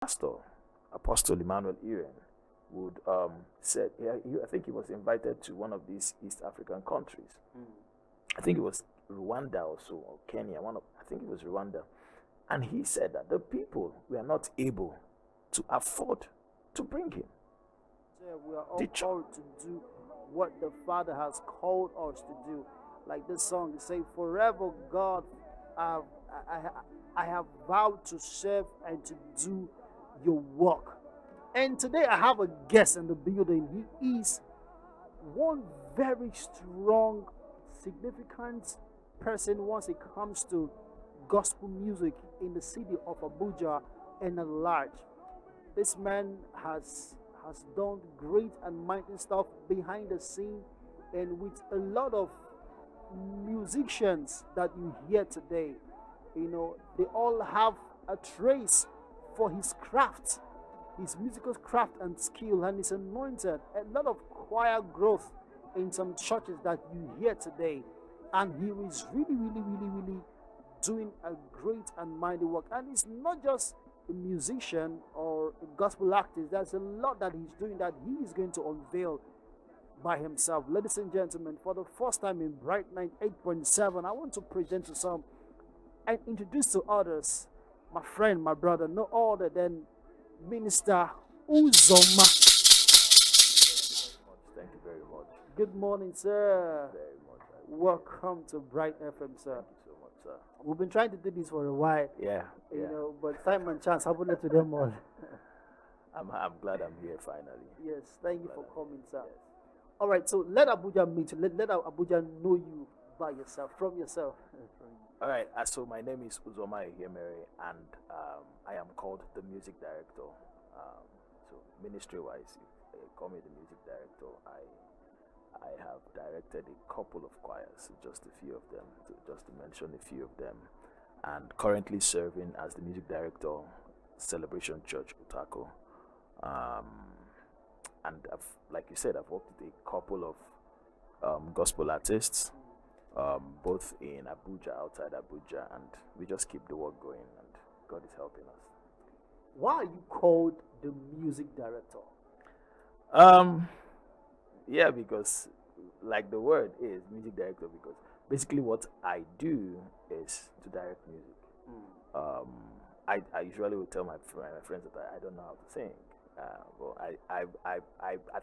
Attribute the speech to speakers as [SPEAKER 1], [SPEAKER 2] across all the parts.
[SPEAKER 1] pastor, Apostle Emmanuel Iren, would said, yeah, I think he was invited to one of these East African countries. I think it was Rwanda or so, or Kenya. I think it was Rwanda, and he said that the people were not able to afford to bring him.
[SPEAKER 2] Yeah, we are all called to do what the Father has called us to do. Like this song, it says, "Forever, God, I, I have vowed to serve and to do your work." And today I have a guest in the building. He is one very strong, significant person once it comes to gospel music in the city of Abuja and at large. This man has done great and mighty stuff behind the scene, and with a lot of musicians that you hear today, they all have a trace for his craft, his musical craft and skill, and he's anointed a lot of choir growth in some churches that you hear today. And he is really, really, really, really doing a great and mighty work. And it's not just a musician or a gospel artist. There's a lot that he's doing that he is going to unveil by himself. Ladies and gentlemen, for the first time in Bright 98.7, I want to present to some and introduce to others my friend, my brother, no other than Minister Uzoma.
[SPEAKER 1] Thank you very much.
[SPEAKER 2] Good morning, sir.
[SPEAKER 1] Very much.
[SPEAKER 2] Welcome to Bright FM, sir.
[SPEAKER 1] Thank you so much, sir.
[SPEAKER 2] We've been trying to do this for a while,
[SPEAKER 1] Yeah.
[SPEAKER 2] but time and chance happened to them all.
[SPEAKER 1] I'm glad I'm here finally.
[SPEAKER 2] Yes, thank you for coming, sir. All right, so let Abuja meet you. Let Abuja know you by yourself, from yourself.
[SPEAKER 1] All right, so my name is Uzoma Ihemere, and I am called the music director. So ministry-wise, call me the music director. I have directed a couple of choirs, just a few of them, just to mention a few of them, and currently serving as the music director, Celebration Church Utako. And like you said, I've worked with a couple of gospel artists, both in Abuja, outside Abuja, and we just keep the work going, and God is helping us.
[SPEAKER 2] Why are you called the music director?
[SPEAKER 1] Yeah, because like the word is music director, because basically what I do is to direct music. I usually will tell my friends that I don't know how to sing. Well, I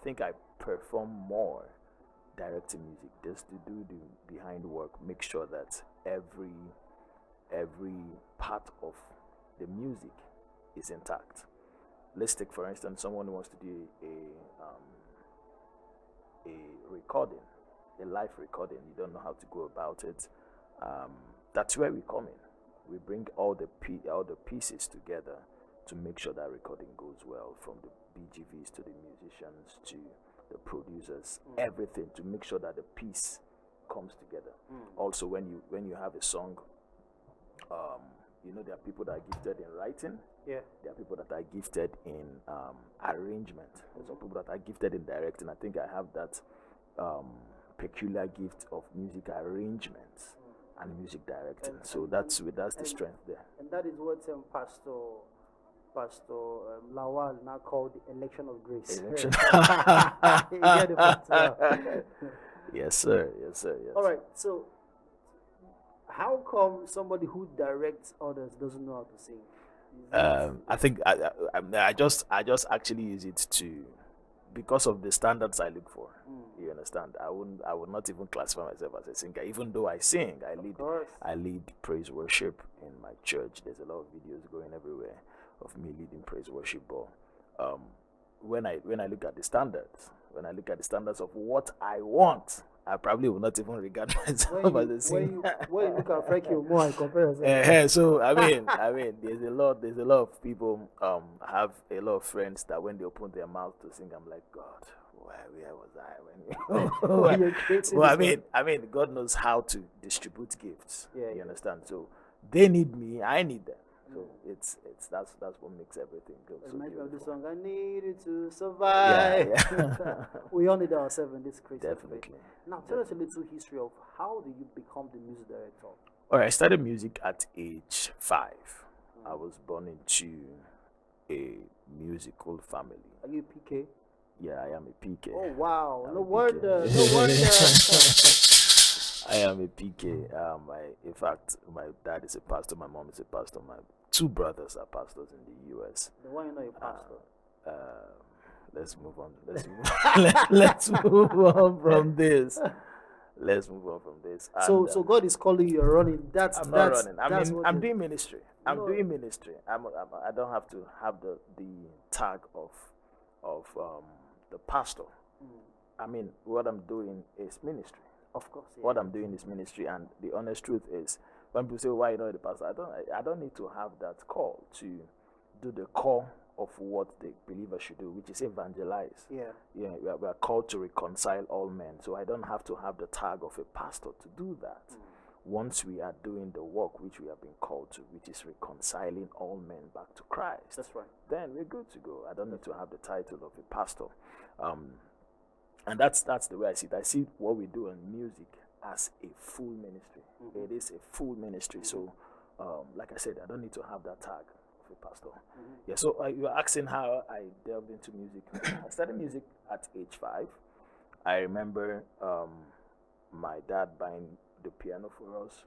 [SPEAKER 1] think I perform more directing music, just to do the behind work, make sure that every part of the music is intact. Let's take, for instance, someone who wants to do a recording, a live recording. You don't know how to go about it. That's where we come in. We bring all the pieces together to make sure that recording goes well, from the BGVs to the musicians to the producers, everything, to make sure that the piece comes together. Also, when you have a song, there are people that are gifted in writing.
[SPEAKER 2] Yeah.
[SPEAKER 1] There are people that are gifted in arrangement. There's some people that are gifted in directing. I think I have that peculiar gift of music arrangement and music directing. So that's the strength there.
[SPEAKER 2] And that is what Pastor Lawal now called the election of grace.
[SPEAKER 1] Election.
[SPEAKER 2] You get the point now.
[SPEAKER 1] Yes, sir. Yes.
[SPEAKER 2] All right. So, how come somebody who directs others doesn't know how to sing?
[SPEAKER 1] I think I just actually use it to, because of the standards I look for. You understand? I would not even classify myself as a singer, even though I sing. I lead praise worship in my church. There's a lot of videos going everywhere of me leading praise worship. But when I look at the standards, of what I want, I probably will not even regard myself as a singer.
[SPEAKER 2] When you look at Frankie Omo and compare yourself.
[SPEAKER 1] So I mean, there's a lot of people. I have a lot of friends that when they open their mouth to sing, I'm like, God, where was I when? I mean, God knows how to distribute gifts.
[SPEAKER 2] Yeah,
[SPEAKER 1] you understand? So they need me, I need them. So that's what makes everything go so beautiful.
[SPEAKER 2] The song, I need it to survive.
[SPEAKER 1] Yeah.
[SPEAKER 2] We all need ourselves in this crazy.
[SPEAKER 1] Definitely.
[SPEAKER 2] Now tell us a little history of how do you become the music director?
[SPEAKER 1] All right, I started music at age 5. I was born into a musical family.
[SPEAKER 2] Are you PK?
[SPEAKER 1] Yeah, I am a PK.
[SPEAKER 2] Oh wow!
[SPEAKER 1] I'm
[SPEAKER 2] No
[SPEAKER 1] a PK.
[SPEAKER 2] wonder. No wonder.
[SPEAKER 1] I am a PK. In fact, my dad is a pastor. My mom is a pastor. My two brothers are pastors in the U.S.
[SPEAKER 2] The one you know, a pastor.
[SPEAKER 1] Let's move on. Let's move on from this. Let's move on from this. And,
[SPEAKER 2] so God is calling you. You're running.
[SPEAKER 1] I'm not running. I'm
[SPEAKER 2] it-
[SPEAKER 1] doing ministry. I'm doing ministry. I don't have to have the tag of the pastor. I mean, what I'm doing is ministry.
[SPEAKER 2] Of course. Yeah.
[SPEAKER 1] What I'm doing is ministry, and the honest truth is, when people say, "Why you know the pastor?" I don't need to have that call to do the core of what the believer should do, which is evangelize.
[SPEAKER 2] Yeah.
[SPEAKER 1] Yeah, we are called to reconcile all men, so I don't have to have the tag of a pastor to do that. Once we are doing the work which we have been called to, which is reconciling all men back to Christ,
[SPEAKER 2] That's right.
[SPEAKER 1] then we're good to go. I don't need to have the title of a pastor. And that's the way I see it. I see what we do in music as a full ministry. It is a full ministry. So, like I said, I don't need to have that tag of a pastor. Yeah. So you were asking how I delved into music. I started music at age 5. I remember my dad buying the piano for us,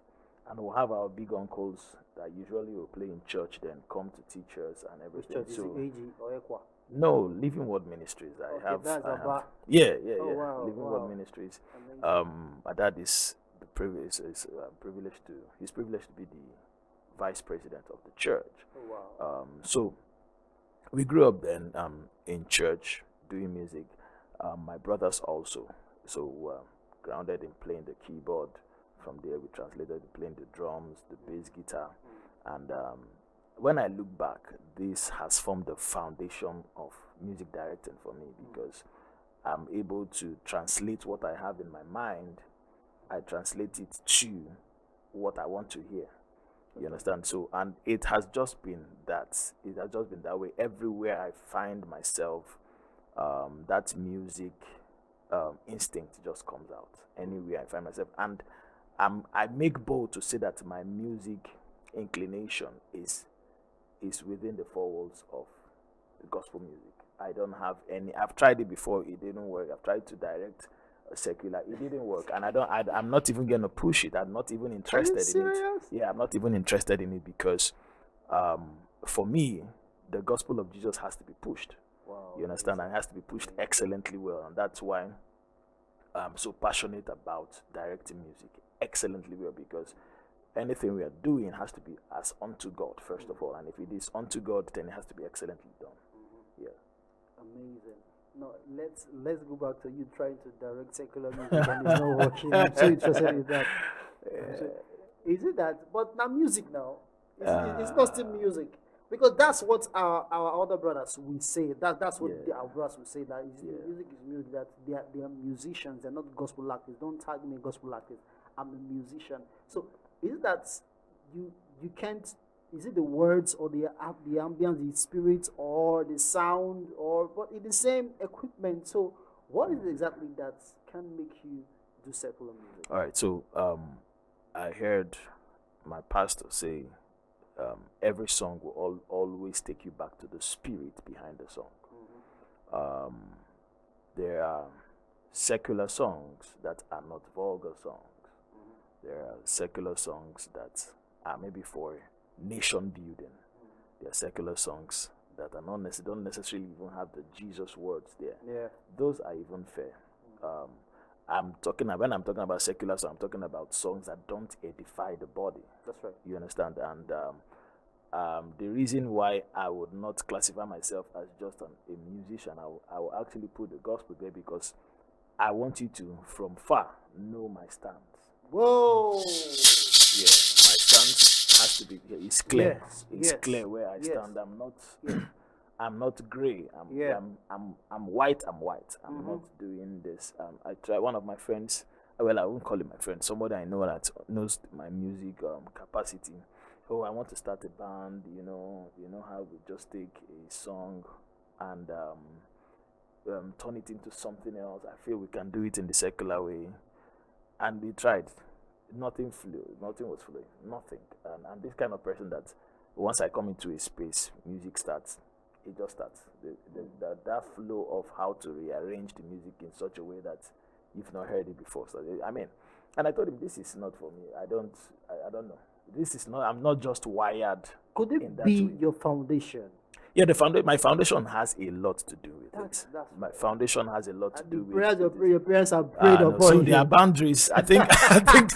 [SPEAKER 1] and we'll have our big uncles that usually will play in church, then come to teach us and everything.
[SPEAKER 2] Which church is it? AG or Equa?
[SPEAKER 1] No, Living Word Ministries.
[SPEAKER 2] Okay,
[SPEAKER 1] I have.
[SPEAKER 2] yeah.
[SPEAKER 1] Oh,
[SPEAKER 2] wow,
[SPEAKER 1] Living
[SPEAKER 2] wow.
[SPEAKER 1] Word Ministries.
[SPEAKER 2] Amazing.
[SPEAKER 1] My dad is privileged to. He's privileged to be the vice president of the church.
[SPEAKER 2] Oh, wow.
[SPEAKER 1] So we grew up then in church doing music. My brothers also. So grounded in playing the keyboard. From there, we translated to playing the drums, the bass guitar, and when I look back, this has formed the foundation of music directing for me, because I'm able to translate what I have in my mind. I translate it to what I want to hear. You understand? So, and it has just been that. It has just been that way. Everywhere I find myself, that music instinct just comes out. Anywhere I find myself, and I make bold to say that my music inclination is within the four walls of gospel music. I don't have any. I've tried it before. It didn't work. I've tried to direct a secular. It didn't work, and I'm not even gonna push it. I'm not even interested in it. Yeah, I'm not even interested in it because, for me, the gospel of Jesus has to be pushed.
[SPEAKER 2] Wow.
[SPEAKER 1] You understand? And it has to be pushed excellently well, and that's why I'm so passionate about directing music excellently well, because anything we are doing has to be as unto God, first of all. And if it is unto God, then it has to be excellently done. Yeah.
[SPEAKER 2] Amazing. No, let's go back to you trying to direct secular music and it's not working. I'm so interested in that. Is it that? But now music now, it's not still music. Because that's what our other brothers will say. That's what our brothers will say. That music is music. That they are musicians. They're not gospel artists. Don't tag me gospel artist. I'm a musician. So is it that you can't? Is it the words or the ambience, the spirit, or the sound, but it's the same equipment? So what is it exactly that can make you do secular music?
[SPEAKER 1] All right. So I heard my pastor say, every song will always take you back to the spirit behind the song. There are secular songs that are not vulgar songs. There are secular songs that are maybe for nation building. There are secular songs that are don't necessarily even have the Jesus words there.
[SPEAKER 2] Yeah.
[SPEAKER 1] Those are even fair. When I'm talking about secular songs, I'm talking about songs that don't edify the body.
[SPEAKER 2] That's right.
[SPEAKER 1] You understand? And the reason why I would not classify myself as just a musician, I will actually put the gospel there, because I want you to, from far, know my stance.
[SPEAKER 2] Whoa!
[SPEAKER 1] Yeah, my stance has to be. It's clear.
[SPEAKER 2] Yes,
[SPEAKER 1] It's
[SPEAKER 2] yes,
[SPEAKER 1] clear where I
[SPEAKER 2] yes.
[SPEAKER 1] stand. I'm not. I'm not grey. I'm white. I'm white. I'm not doing this. I try. One of my friends. Well, I won't call him my friend. Somebody I know that knows my music capacity. Oh, I want to start a band. You know how we just take a song and turn it into something else. I feel we can do it in the secular way. And we tried. Nothing flew. Nothing was flowing. Nothing. And I'm this kind of person that once I come into a space, music starts. it just starts. That flow of how to rearrange the music in such a way that you've not heard it before. So I mean, and I told him, this is not for me. I don't know. This is not. I'm not just wired.
[SPEAKER 2] Could
[SPEAKER 1] in
[SPEAKER 2] it
[SPEAKER 1] that
[SPEAKER 2] be
[SPEAKER 1] way.
[SPEAKER 2] your foundation?
[SPEAKER 1] Yeah, my foundation has a lot to do with it. My foundation has a lot to do with
[SPEAKER 2] your prayers have prayed upon
[SPEAKER 1] so
[SPEAKER 2] you.
[SPEAKER 1] there are boundaries. I think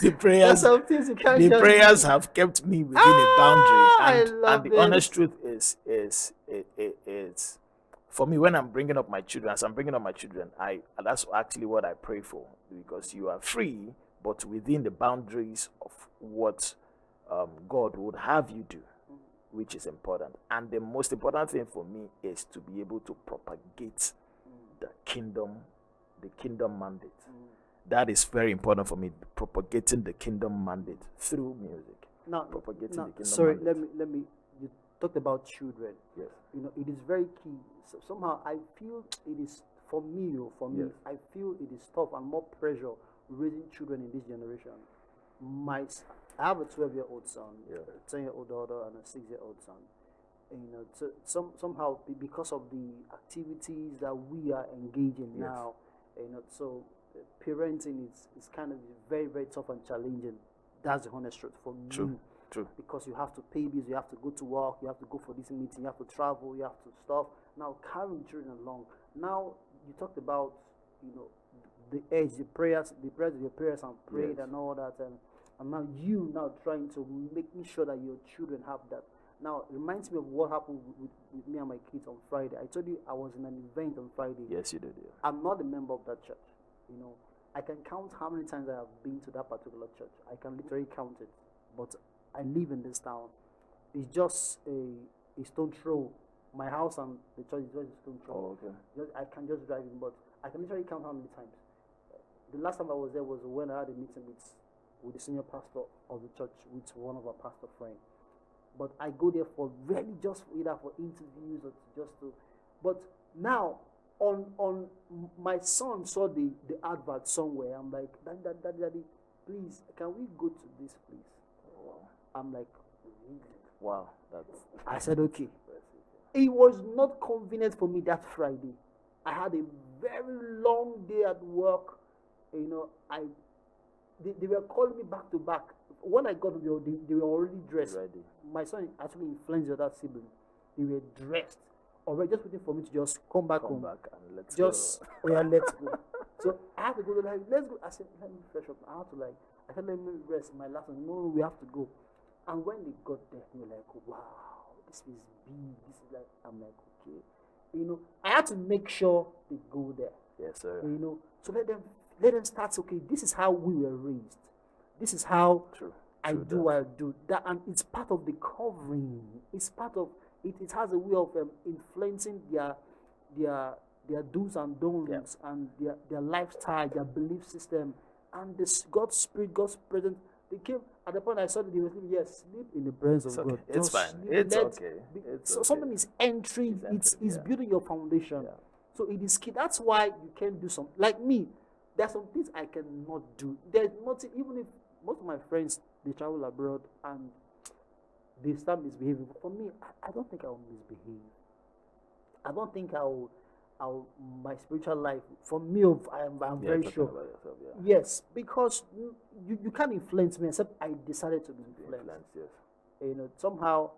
[SPEAKER 1] the prayers
[SPEAKER 2] There's some things you can't
[SPEAKER 1] the
[SPEAKER 2] just
[SPEAKER 1] prayers have kept me within a boundary.
[SPEAKER 2] I
[SPEAKER 1] And
[SPEAKER 2] love
[SPEAKER 1] the honest
[SPEAKER 2] it.
[SPEAKER 1] truth is for me, when I'm bringing up my children, as I'm bringing up my children, that's actually what I pray for, because you are free, but within the boundaries of what God would have you do, which is important. And the most important thing for me is to be able to propagate the kingdom mandate. That is very important for me, propagating the kingdom mandate through music. Propagating the kingdom
[SPEAKER 2] sorry,
[SPEAKER 1] mandate.
[SPEAKER 2] let me. You talked about children.
[SPEAKER 1] Yes.
[SPEAKER 2] It is very key. So somehow I feel it is for me.
[SPEAKER 1] Yes.
[SPEAKER 2] I feel it is tough and more pressure raising children in this generation. I have a 12-year-old son, a 10-year-old daughter, and a 6-year-old son. So somehow because of the activities that we are engaging now, so parenting is kind of very, very tough and challenging. That's the honest truth for me.
[SPEAKER 1] True.
[SPEAKER 2] Because you have to pay bills, you have to go to work, you have to go for this meeting, you have to travel, you have to stuff. Now carrying children along. Now you talked about the prayers of your parents and prayed and all that, and now you trying to making sure that your children have that. Now it reminds me of what happened with me and my kids on Friday. I told you I was in an event on Friday.
[SPEAKER 1] Yes, you did. Yeah.
[SPEAKER 2] I'm not a member of that church. I can count how many times I have been to that particular church. I can literally count it. But I live in this town. It's just a stone throw. My house and the church is just a stone throw.
[SPEAKER 1] Oh, okay.
[SPEAKER 2] I can just drive in, but I can literally count how many times. The last time I was there was when I had a meeting with the senior pastor of the church, with one of our pastor friends. But I go there for really just either for interviews or just to. But now, on my son saw the advert somewhere. I'm like, Daddy, please, can we go to this place? I'm like,
[SPEAKER 1] wow.
[SPEAKER 2] I said, okay. It was not convenient for me that Friday. I had a very long day at work. They were calling me back to back. When I got there, they were already dressed.
[SPEAKER 1] Ready.
[SPEAKER 2] My son actually influenced the other sibling. They were dressed, already just waiting for me to just come back home.
[SPEAKER 1] And let's
[SPEAKER 2] go. Let's go. So I had to go. Like, let's go. I said, let me fresh up. I said, let me rest. My last one. No, we have to go. And when they got there, they were like, wow, this is big. This is like, I'm like, okay. I had to make sure they go there.
[SPEAKER 1] Yes, sir.
[SPEAKER 2] So let them start. Okay, this is how we were raised. This is how I do that, and it's part of the covering. It's part of it. It has a way of influencing their do's and don'ts, and their lifestyle, their belief system, and this God's spirit, God's presence. They came at the point I saw that they were sleeping. Yes, sleep in the presence of God.
[SPEAKER 1] It's fine. It's okay.
[SPEAKER 2] So something is entering. It's building your foundation.
[SPEAKER 1] Yeah.
[SPEAKER 2] So it is key. That's why you can't do something like me. There's some things I cannot do. There's nothing. Even if most of my friends they travel abroad and they start misbehaving, but for me, I don't think I will misbehave. I don't think I'll my spiritual life. For me, I'm very sure.
[SPEAKER 1] About yourself,
[SPEAKER 2] Yes, because you can't influence me except I decided to be influenced.
[SPEAKER 1] Yes.
[SPEAKER 2] Somehow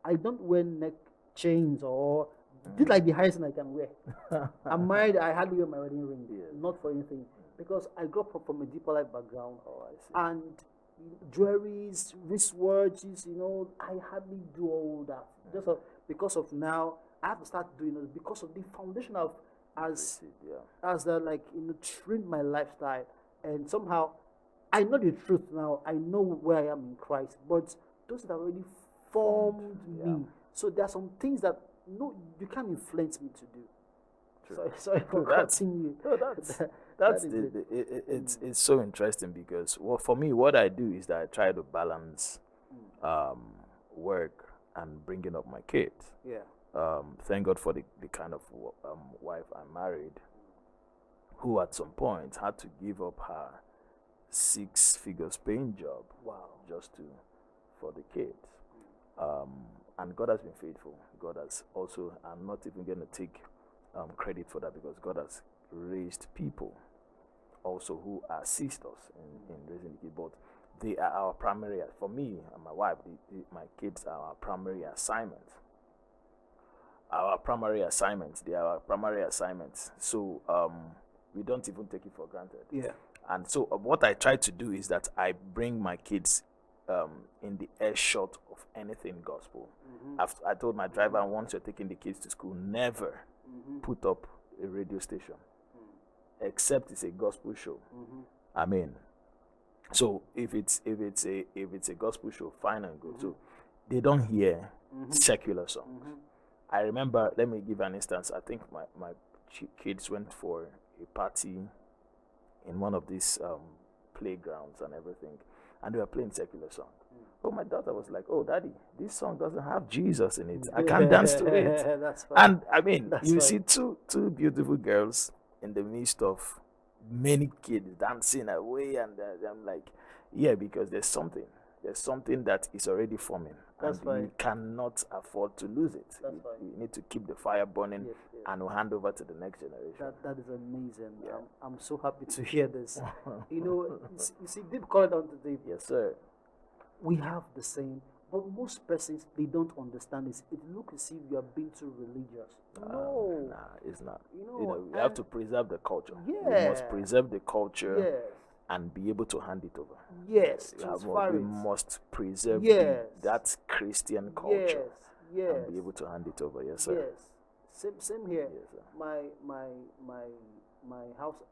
[SPEAKER 2] I don't wear neck chains or this is like the highest thing I can wear. I'm married. I hardly wear my wedding ring. Not for anything, because I grew up from a deeper life background.
[SPEAKER 1] Oh, I see.
[SPEAKER 2] And jewelries, wristwatches, I hardly do all that. Just because of now, I have to start doing it because of the foundation of as the trained my lifestyle, and somehow I know the truth now. I know where I am in Christ, but those that already formed me. So there are some things that you can't influence me to do.
[SPEAKER 1] True.
[SPEAKER 2] Sorry for cutting you.
[SPEAKER 1] It's so interesting because for me, what I do is that I try to balance work and bringing up my kids.
[SPEAKER 2] Yeah.
[SPEAKER 1] Thank God for the kind of wife I married, who at some point had to give up her 6 figures paying job.
[SPEAKER 2] Wow.
[SPEAKER 1] Just for the kids. And God has been faithful. God has also, I'm not even going to take credit for that, because God has raised people also who assist us in raising the kids, but they are our primary. For me and my wife, my kids are our primary assignment. They are our primary assignments. So we don't even take it for granted.
[SPEAKER 2] Yeah.
[SPEAKER 1] And so what I try to do is that I bring my kids in the earshot of anything gospel. I told my driver, once you're taking the kids to school, never put up a radio station, except it's a gospel show. I mean, so if it's a gospel show, fine and good. So they don't hear secular songs. I remember, let me give an instance. I think my kids went for a party in one of these playgrounds and everything, and they were playing secular songs. Oh, my daughter was like, "Oh, Daddy, this song doesn't have Jesus in it. I can't dance to it."
[SPEAKER 2] That's fine.
[SPEAKER 1] And I mean,
[SPEAKER 2] That's
[SPEAKER 1] you
[SPEAKER 2] fine.
[SPEAKER 1] see two beautiful girls in the midst of many kids dancing away, and I'm like, yeah, because there's something that is already forming.
[SPEAKER 2] That's
[SPEAKER 1] and
[SPEAKER 2] fine.
[SPEAKER 1] you cannot afford to lose it.
[SPEAKER 2] That's
[SPEAKER 1] you,
[SPEAKER 2] fine.
[SPEAKER 1] you need to keep the fire burning,
[SPEAKER 2] Yes, yes.
[SPEAKER 1] and we'll hand over to the next generation.
[SPEAKER 2] That is amazing. I'm so happy to hear this. You see, deep call it down to deep.
[SPEAKER 1] Yes, sir.
[SPEAKER 2] We have the same, but most persons, they don't understand this. It looks as if you are being too religious. No.
[SPEAKER 1] Nah, it's not.
[SPEAKER 2] You
[SPEAKER 1] we have to preserve the culture. We
[SPEAKER 2] Yeah.
[SPEAKER 1] must preserve the culture
[SPEAKER 2] Yes.
[SPEAKER 1] and be able to hand it over.
[SPEAKER 2] Yes.
[SPEAKER 1] We
[SPEAKER 2] Transfer it.
[SPEAKER 1] must preserve
[SPEAKER 2] Yes.
[SPEAKER 1] that Christian culture
[SPEAKER 2] Yes.
[SPEAKER 1] and be able to hand it over. Yes, sir.
[SPEAKER 2] Yes. Same here.
[SPEAKER 1] Yes, sir.
[SPEAKER 2] My house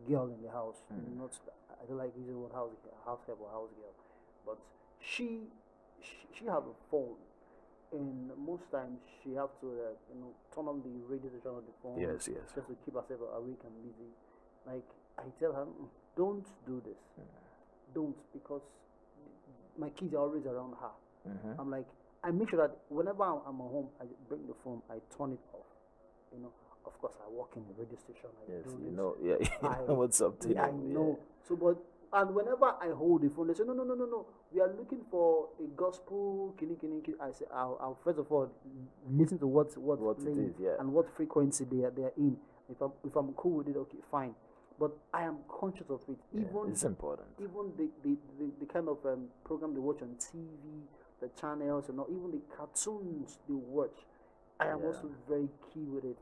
[SPEAKER 2] girl in the house. Not I don't like using the word house help or house girl, but she have a phone, and most times she have to turn on the radio station on the phone.
[SPEAKER 1] Yes.
[SPEAKER 2] Just to keep herself awake and busy. Like I tell her, don't do this. Don't, because my kids are always around her. I'm like, I make sure that whenever I'm at home, I bring the phone, I turn it off. Of course, I work in the radio station. I know what's up. I know. So, and whenever I hold the phone, they say, no. We are looking for a gospel. Kini. I say, I'll first of all listen to what's playing and what frequency they are in. If I'm cool with it, okay, fine. But I am conscious of it.
[SPEAKER 1] It's important.
[SPEAKER 2] Even the kind of program they watch on TV, the channels, and even the cartoons they watch, I am also very key with it.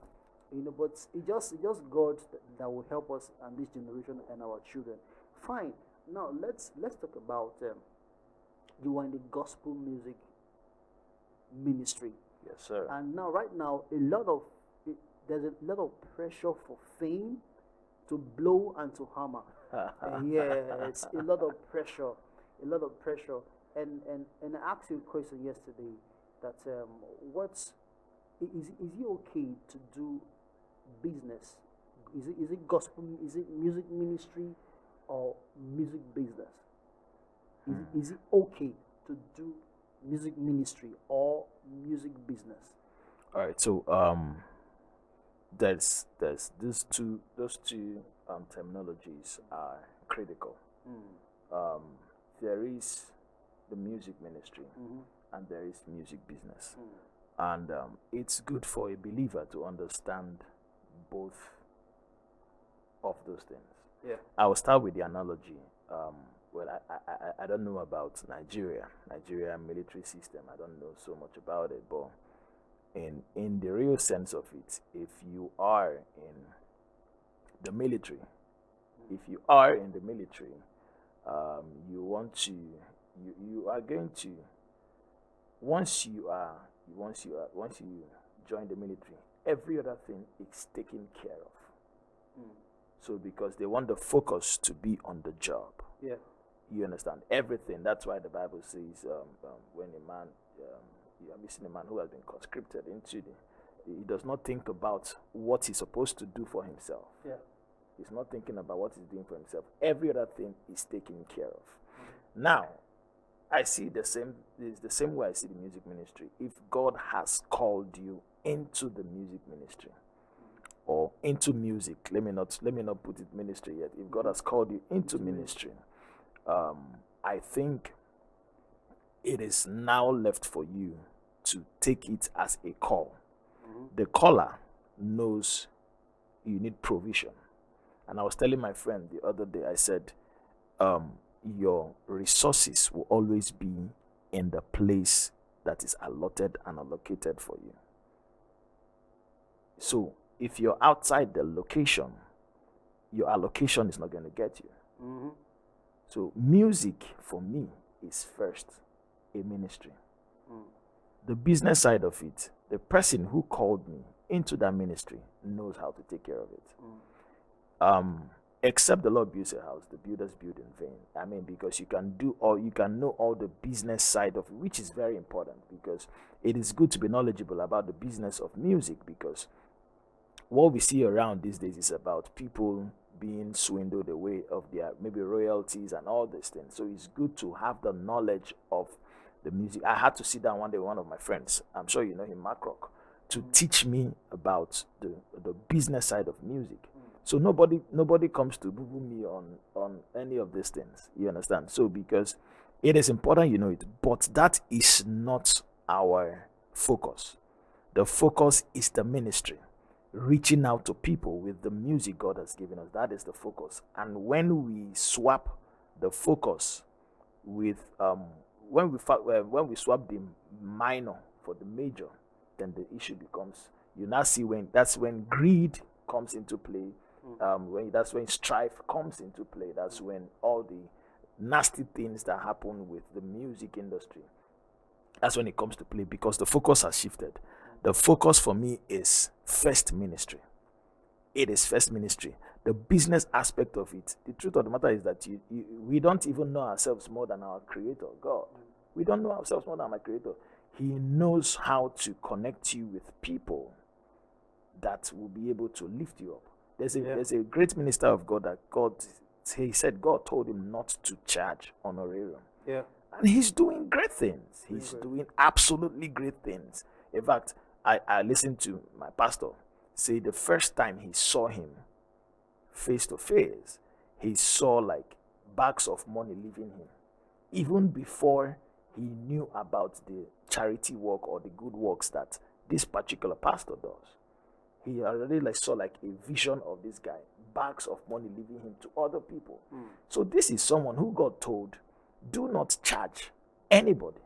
[SPEAKER 2] But it's just God that will help us and this generation and our children. Fine. Now let's talk about you are in the gospel music ministry.
[SPEAKER 1] Yes, sir.
[SPEAKER 2] And right now, there's a lot of pressure for fame, to blow and to hammer. It's a lot of pressure. And I asked you a question yesterday that is it okay to do business? Is it gospel? Is it music ministry or music business? Is it okay to do music ministry or music business?
[SPEAKER 1] All right. So there's those two terminologies are critical. There is the music ministry and there is music business, and it's good for a believer to understand both of those things.
[SPEAKER 2] Yeah.
[SPEAKER 1] I will start with the analogy. I don't know about Nigeria military system. I don't know so much about it, but in the real sense of it, if you are in the military, you are going to once you join the military, every other thing is taken care of. So because they want the focus to be on the job.
[SPEAKER 2] Yeah.
[SPEAKER 1] You understand everything. That's why the Bible says when a man you are missing a man who has been conscripted into he does not think about what he's supposed to do for himself.
[SPEAKER 2] Yeah.
[SPEAKER 1] He's not thinking about what he's doing for himself. Every other thing is taken care of. Now, I see it's the same way I see the music ministry. If God has called you into the music ministry or into music, let me not put it ministry yet. If God has called you into ministry, I think it is now left for you to take it as a call. The caller knows you need provision. And I was telling my friend the other day, I said, your resources will always be in the place that is allotted and allocated for you. So if you're outside the location, your allocation is not going to get you. So music for me is first a ministry. The business side of it, the person who called me into that ministry knows how to take care of it. Except the Lord builds a house, the builders build in vain. I mean, because you can know all the business side of it, which is very important, because it is good to be knowledgeable about the business of music, because what we see around these days is about people being swindled away of their maybe royalties and all these things. So it's good to have the knowledge of the music. I had to sit down one day with one of my friends, I'm sure you know him, Mark Rock, to teach me about the business side of music. So nobody comes to boo me on any of these things. You understand? So because it is important you know it, but that is not our focus. The focus is the ministry, reaching out to people with the music God has given us. That is the focus. And when we swap the focus with when we swap the minor for the major, then the issue becomes, you now see that's when greed comes into play. That's when strife comes into play. That's when all the nasty things that happen with the music industry, that's when it comes to play, because the focus has shifted. The focus for me is first ministry. It is first ministry. The business aspect of it, the truth of the matter is that we don't even know ourselves more than our Creator, God. We don't know ourselves more than our Creator. He knows how to connect you with people that will be able to lift you up. There's a great minister of God that he said God told him not to charge honorarium.
[SPEAKER 2] Yeah.
[SPEAKER 1] And he's doing great things. He's doing absolutely great things. In fact, I listened to my pastor say the first time he saw him face to face, he saw like bags of money leaving him. Even before he knew about the charity work or the good works that this particular pastor does. He already saw a vision of this guy, bags of money leaving him to other people. So this is someone who God told, do not charge anybody.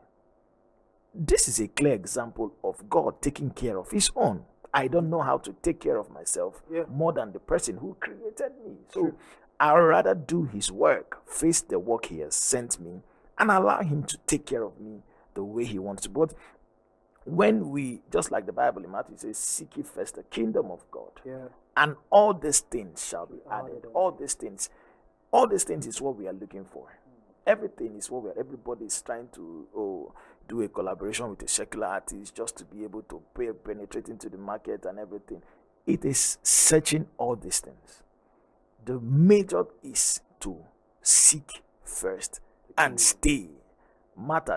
[SPEAKER 1] This is a clear example of God taking care of his own. I don't know how to take care of myself more than the person who created me. So I'd rather do his work, face the work he has sent me, and allow him to take care of me the way he wants to. But when we, just like the Bible in Matthew says, seek ye first the kingdom of God, and all these things shall be added. All these things is what we are looking for. Everything is what everybody is trying to do a collaboration with a secular artist just to be able to penetrate into the market and everything. It is searching all these things. The major is to seek first and stay.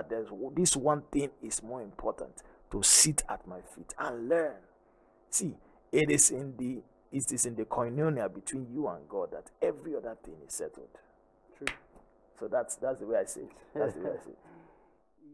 [SPEAKER 1] There's this one thing is more important, to sit at my feet and learn. See, it is in the koinonia between you and God that every other thing is settled.
[SPEAKER 2] True.
[SPEAKER 1] So that's the way I see it. That's the way I see it.